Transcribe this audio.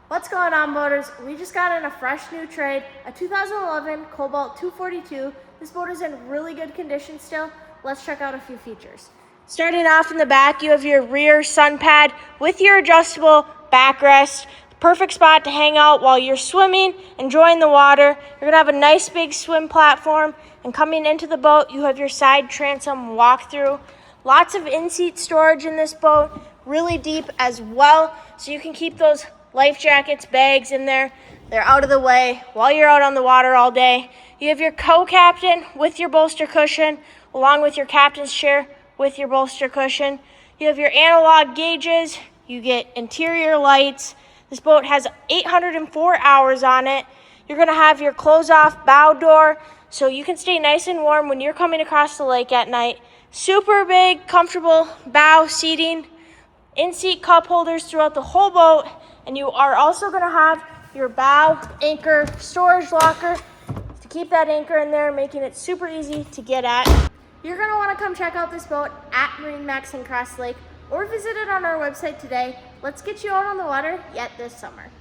What's going on, boaters? We just got in a fresh new trade, a 2011 Cobalt 242. This boat is in really good condition still. Let's check out a few features. Starting off in the back, you have your rear sun pad with your adjustable backrest. Perfect spot to hang out while you're swimming, enjoying the water. You're gonna have a nice big swim platform, and coming into the boat, you have your side transom walk-through. Lots of in-seat storage in this boat, really deep as well, so you can keep those life jackets, bags in there. They're out of the way while you're out on the water all day. You have your co-captain with your bolster cushion, along with your captain's chair with your bolster cushion. You have your analog gauges. You get interior lights. This boat has 804 hours on it. You're gonna have your close-off bow door, so you can stay nice and warm when you're coming across the lake at night. Super big, comfortable bow seating, in-seat cup holders throughout the whole boat, and you are also gonna have your bow anchor storage locker to keep that anchor in there, making it super easy to get at. You're gonna wanna come check out this boat at MarineMax Crosslake or visit it on our website today. Let's get you out on the water yet this summer.